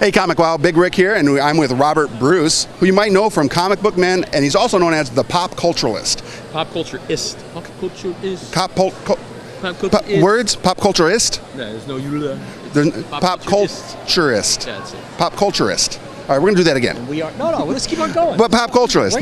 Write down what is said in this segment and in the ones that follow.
Hey, ComicWow, Big Rick here, and I'm with Robert Bruce, who you might know from Comic Book Men, and he's also known as the Popculturist. Popculturist. Popculturist. Words? Popculturist? No, there's no you. Popculturist. Yeah, that's it. Popculturist. All right, we're going to do that again. We are. No, let's keep on going. But Popculturist.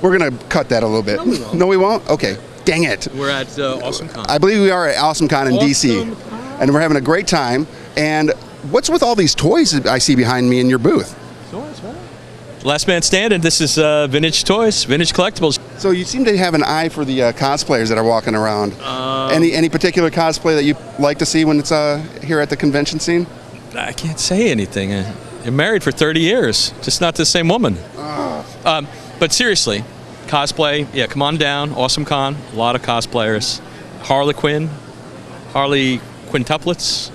We're going to cut that a little bit. No, we won't. No, we won't? Okay. Dang it. We're at AwesomeCon. I believe we are at AwesomeCon in DC. And we're having a great time. And what's with all these toys that I see behind me in your booth? Toys, what? Last man standing. This is vintage toys, vintage collectibles. So you seem to have an eye for the cosplayers that are walking around. Any particular cosplay that you like to see when it's here at the convention scene? I can't say anything. I'm married for 30 years, just not the same woman. But seriously, cosplay, yeah, come on down, AwesomeCon, a lot of cosplayers. Harley quintuplets.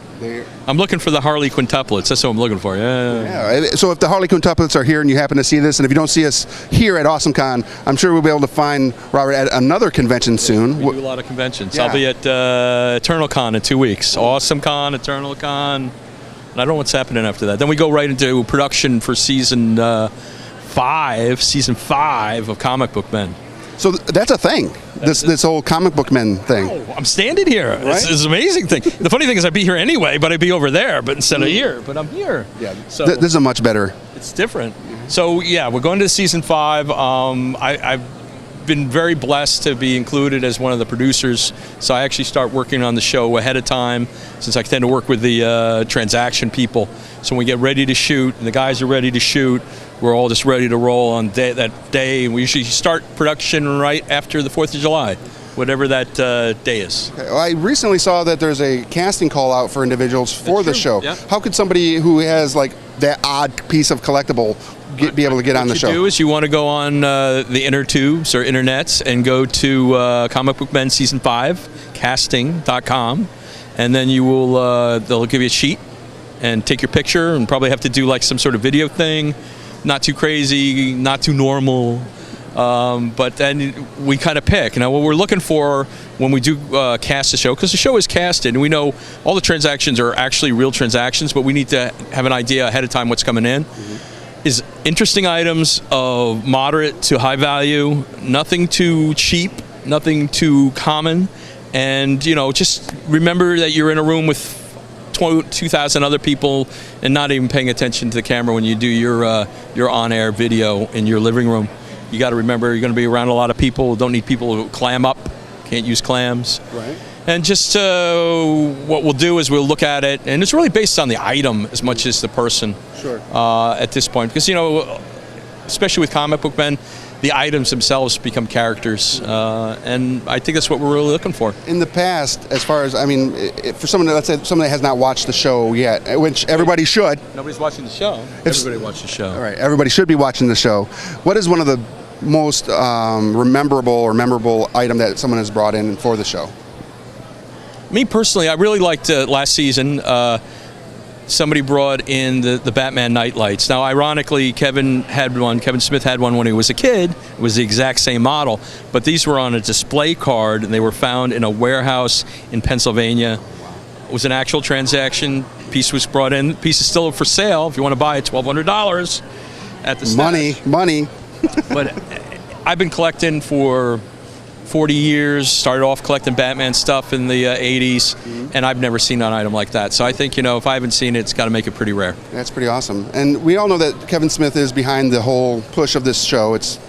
I'm looking for the Harley quintuplets. That's what I'm looking for. Yeah. So if the Harley quintuplets are here and you happen to see this, and if you don't see us here at AwesomeCon, I'm sure we'll be able to find Robert at another convention soon. We do a lot of conventions. Yeah. I'll be at EternalCon in 2 weeks. AwesomeCon, EternalCon, and I don't know what's happening after that. Then we go right into production for season 5 of Comic Book Men. So that's a thing. This whole Comic Book Men thing. Oh, I'm standing here. Right? This is an amazing thing. The funny thing is I'd be here anyway, but I'd be over there, but instead of here. But I'm here. Yeah. So this is a much better. It's different. So yeah, we're going to season 5. I've been very blessed to be included as one of the producers. So I actually start working on the show ahead of time, since I tend to work with the transaction people. So when we get ready to shoot, and the guys are ready to shoot, we're all just ready to roll on that day. We usually start production right after the 4th of July, whatever that day is. Okay. Well, I recently saw that there's a casting call out for individuals for the show. Yeah. How could somebody who has like that odd piece of collectible be able to get on the show? What you do is you want to go on the inner tubes or internets and go to Comic Book Men Season 5, casting.com, and then you will, they'll give you a sheet and take your picture, and probably have to do like some sort of video thing. Not too crazy, not too normal, but then we kind of pick. Now, what we're looking for when we do cast the show, because the show is casted, and we know all the transactions are actually real transactions, but we need to have an idea ahead of time what's coming in, is interesting items of moderate to high value, nothing too cheap, nothing too common, and just remember that you're in a room with 2,000 other people and not even paying attention to the camera when you do your on-air video in your living room. You got to remember you're going to be around a lot of people. Don't need people who clam up. Can't use clams. Right. And just what we'll do is we'll look at it, and it's really based on the item as much as the person. Sure. At this point, because especially with Comic Book Men, the items themselves become characters, and I think that's what we're really looking for. In the past, as far as, for someone, let's say someone that has not watched the show yet, which everybody should. Nobody's watching the show. Everybody watched the show. All right, everybody should be watching the show. What is one of the most memorable item that someone has brought in for the show? Me personally, I really liked last season. Somebody brought in the Batman nightlights. Now, ironically, Kevin Smith had one when he was a kid. It was the exact same model, but these were on a display card, and they were found in a warehouse in Pennsylvania. It was an actual transaction. Piece was brought in. The piece is still for sale. If you want to buy it, $1,200 at the stash. Money. But I've been collecting for 40 years, started off collecting Batman stuff in the 80s, and I've never seen an item like that. So I think, if I haven't seen it, it's got to make it pretty rare. That's pretty awesome. And we all know that Kevin Smith is behind the whole push of this show. It's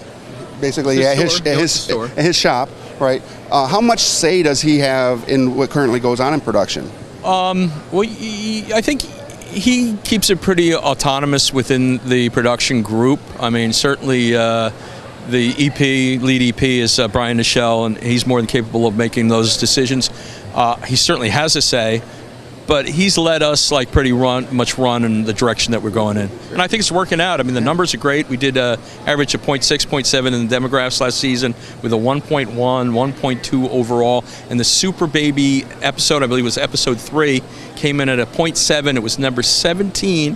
basically at his shop, right? How much say does he have in what currently goes on in production? Well, I think he keeps it pretty autonomous within the production group. Certainly the lead EP is Brian Nichelle, and he's more than capable of making those decisions. He certainly has a say, but he's let us pretty much run in the direction that we're going in. And I think it's working out. The numbers are great. We did an average of 0.6, 0.7 in the demographs last season with a 1.1, 1.2 overall. And the Super Baby episode, I believe was episode 3, came in at a 0.7. It was number 17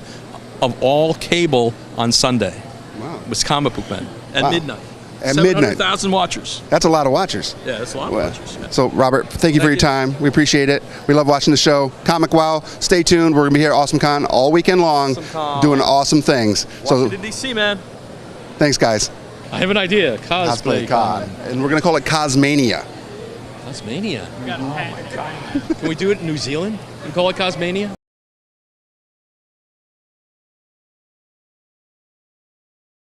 of all cable on Sunday. Wow. It was Comic Book Men at midnight. At midnight. 700,000 watchers. That's a lot of watchers. Yeah, that's a lot of watchers. Yeah. So, Robert, thank you for your time. We appreciate it. We love watching the show. ComicWow, stay tuned. We're going to be here at AwesomeCon all weekend long doing awesome things. Washington, D.C., man. Thanks, guys. I have an idea. Cosplay Con. And we're going to call it Cosmania. Cosmania? Oh, my God. Can we do it in New Zealand and call it Cosmania?